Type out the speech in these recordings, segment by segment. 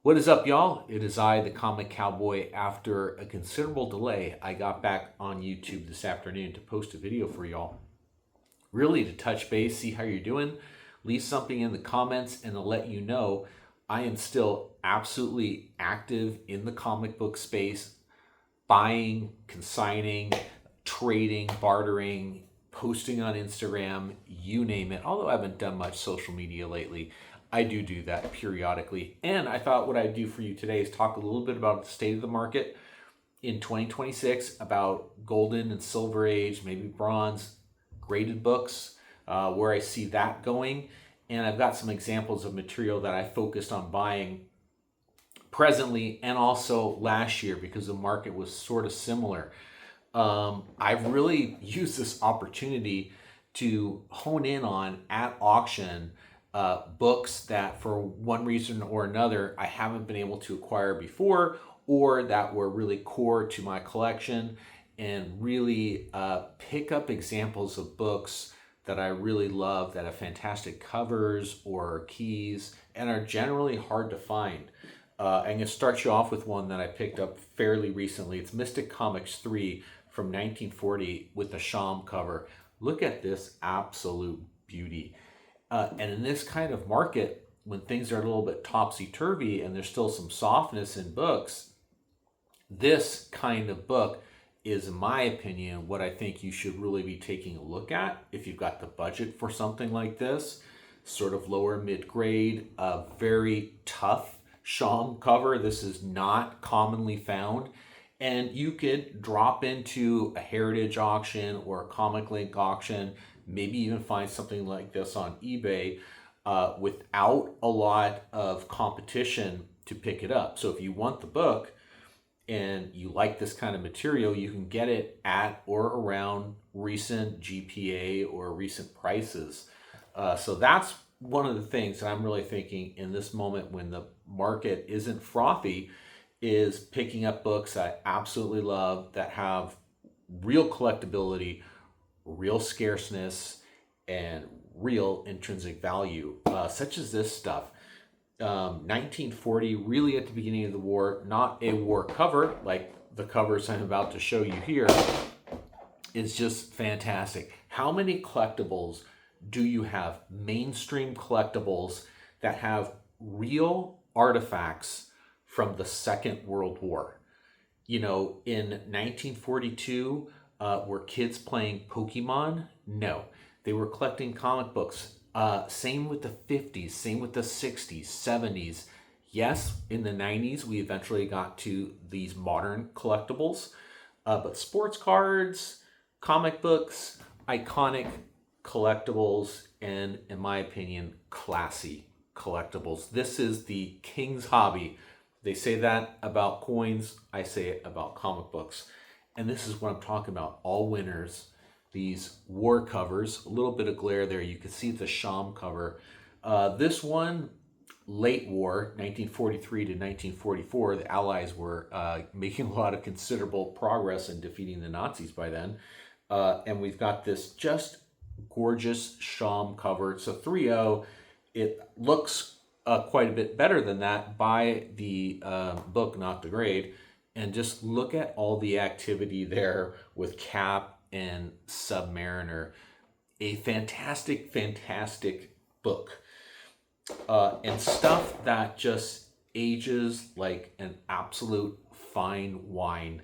What is up, y'all? It is I, the Comic Cowboy. After a considerable delay, I got back on YouTube this afternoon to post a video for y'all. Really to touch base, see how you're doing, leave something in the comments, and to let you know I am still absolutely active in the comic book space, buying, consigning, trading, bartering, posting on Instagram, you name it. Although I haven't done much social media lately, I do that periodically. And I thought what I'd do for you today is talk a little bit about the state of the market in 2026, about golden and silver age, maybe bronze graded books, where I see that going. And I've got some examples of material that I focused on buying presently and also last year because the market was sort of similar. I've really used this opportunity to hone in on at auction books that for one reason or another I haven't been able to acquire before, or that were really core to my collection, and really pick up examples of books that I really love that have fantastic covers or keys and are generally hard to find. I'm going to start you off with one that I picked up fairly recently. It's Mystic Comics 3 from 1940 with the Sham cover. Look at this absolute beauty. And in this kind of market, when things are a little bit topsy-turvy and there's still some softness in books, this kind of book is, in my opinion, what I think you should really be taking a look at if you've got the budget for something like this. Sort of lower mid-grade, very tough Sham cover. This is not commonly found. And you could drop into a Heritage auction or a Comic Link auction, maybe even find something like this on eBay without a lot of competition to pick it up. So if you want the book and you like this kind of material, you can get it at or around recent GPA or recent prices. So that's one of the things that I'm really thinking in this moment when the market isn't frothy, is picking up books I absolutely love that have real collectability, real scarceness, and real intrinsic value, such as this stuff. 1940, really at the beginning of the war, not a war cover like the covers I'm about to show you here, is just fantastic. How many collectibles do you have, mainstream collectibles, that have real artifacts from the Second World War? You know, in 1942, were kids playing Pokemon? No. They were collecting comic books. Same with the 50s, same with the 60s, 70s. Yes, in the 90s, we eventually got to these modern collectibles. But sports cards, comic books, iconic collectibles, and, in my opinion, classy collectibles. This is the king's hobby. They say that about coins. I say it about comic books. And this is what I'm talking about. All winners. These war covers. A little bit of glare there. You can see the Sham cover. This one, late war, 1943 to 1944. The Allies were making a lot of considerable progress in defeating the Nazis by then. And we've got this just gorgeous Sham cover. It's a 3.0. It looks quite a bit better than that. Buy the book, not the grade, and just look at all the activity there with Cap and Submariner. A fantastic, fantastic book. And stuff that just ages like an absolute fine wine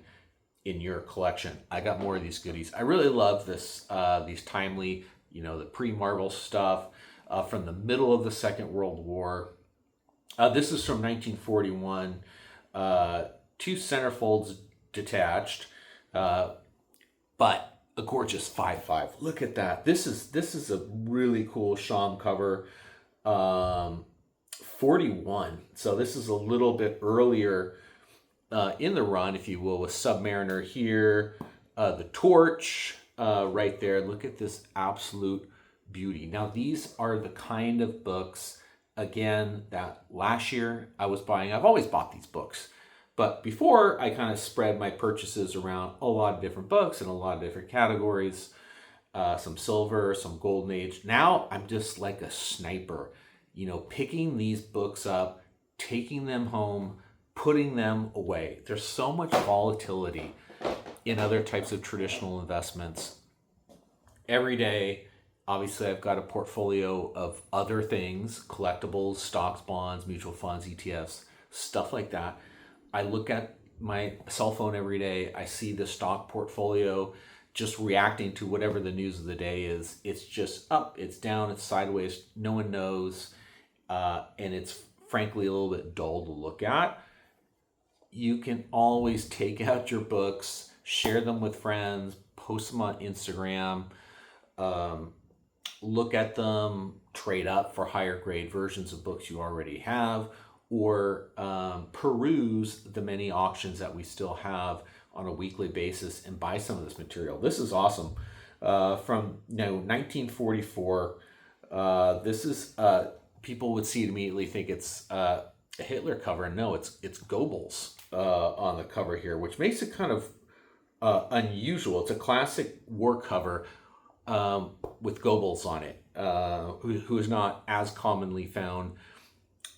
in your collection. I got more of these goodies. I really love this, these timely, the pre-Marvel stuff from the middle of the Second World War. This is from 1941. Two centerfolds detached, but a gorgeous 5.5. Look at that. This is a really cool Sham cover. 41. So this is a little bit earlier in the run, if you will, with Submariner here, the Torch right there. Look at this absolute beauty. Now, these are the kind of books, again, that last year I was buying. I've always bought these books, but before I kind of spread my purchases around a lot of different books in a lot of different categories, some silver, some golden age. Now I'm just like a sniper, picking these books up taking them home, putting them away. There's so much volatility in other types of traditional investments. Every day, obviously, I've got a portfolio of other things, collectibles, stocks, bonds, mutual funds, ETFs, stuff like that. I look at my cell phone every day. I see the stock portfolio just reacting to whatever the news of the day is. It's just up, it's down, it's sideways. No one knows. And it's frankly a little bit dull to look at. You can always take out your books, share them with friends, post them on Instagram, look at them, trade up for higher grade versions of books you already have, or peruse the many auctions that we still have on a weekly basis and buy some of this material. This is awesome. From 1944. This is people would see it immediately think it's a Hitler cover. No, it's Goebbels on the cover here, which makes it kind of unusual. It's a classic war cover with Goebbels on it, who is not as commonly found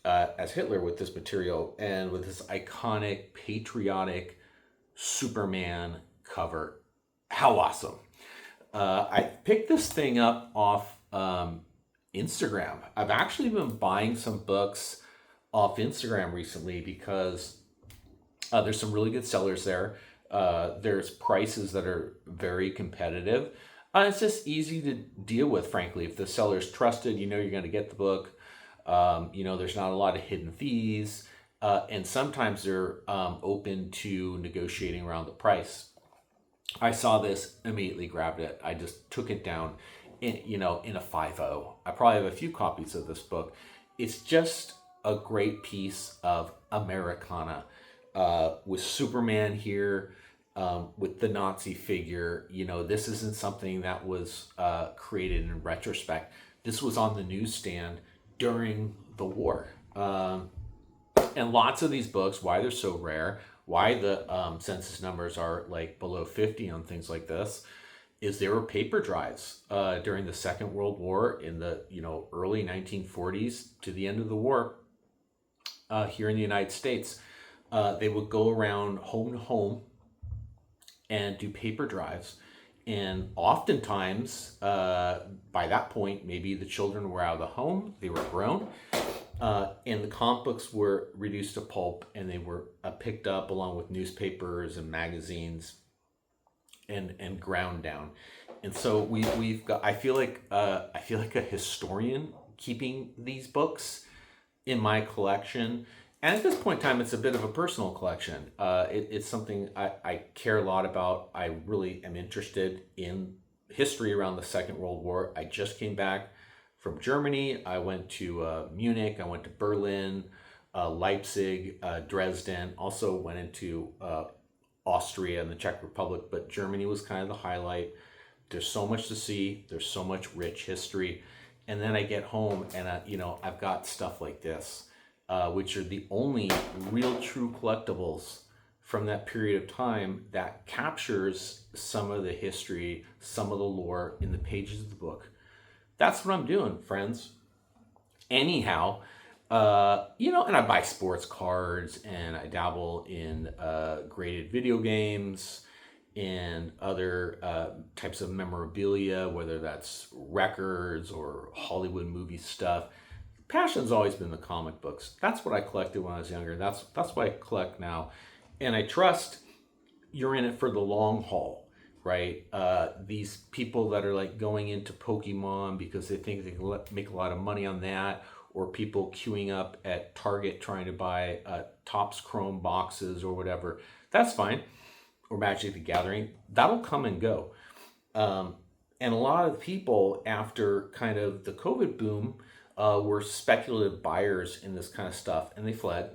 as Hitler with this material, and with this iconic patriotic Superman cover. How awesome. I picked this thing up off Instagram. I've actually been buying some books off Instagram recently because there's some really good sellers there. There's prices that are very competitive. It's just easy to deal with, frankly. If the seller's trusted, you know you're going to get the book. There's not a lot of hidden fees. And sometimes they're open to negotiating around the price. I saw this, immediately grabbed it. I just took it down in a 5.0. I probably have a few copies of this book. It's just a great piece of Americana with Superman here, with the Nazi figure. This isn't something that was created in retrospect. This was on the newsstand during the war. And lots of these books, why they're so rare, why the census numbers are like below 50 on things like this, is there were paper drives during the Second World War in the early 1940s to the end of the war here in the United States. They would go around home to home and do paper drives. And oftentimes, by that point, maybe the children were out of the home, they were grown, and the comic books were reduced to pulp, and they were picked up along with newspapers and magazines and ground down. And so we've got, I feel like a historian keeping these books in my collection. And at this point in time, it's a bit of a personal collection. It's something I care a lot about. I really am interested in history around the Second World War. I just came back from Germany. I went to Munich. I went to Berlin, Leipzig, Dresden. Also went into Austria and the Czech Republic. But Germany was kind of the highlight. There's so much to see. There's so much rich history. And then I get home and I've got stuff like this. Which are the only real true collectibles from that period of time that captures some of the history, some of the lore in the pages of the book. That's what I'm doing, friends. Anyhow, and I buy sports cards, and I dabble in graded video games and other types of memorabilia, whether that's records or Hollywood movie stuff. Passion's always been the comic books. That's what I collected when I was younger. That's what I collect now. And I trust you're in it for the long haul, right? These people that are like going into Pokemon because they think they can make a lot of money on that, or people queuing up at Target trying to buy Topps Chrome boxes or whatever, that's fine. Or Magic the Gathering, that'll come and go. And a lot of people, after kind of the COVID boom, were speculative buyers in this kind of stuff, and they fled.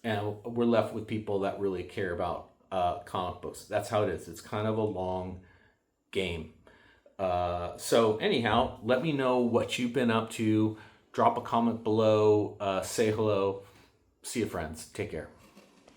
And we're left with people that really care about comic books. That's how it is. It's kind of a long game. So anyhow, let me know what you've been up to. Drop a comment below. Say hello. See you, friends. Take care.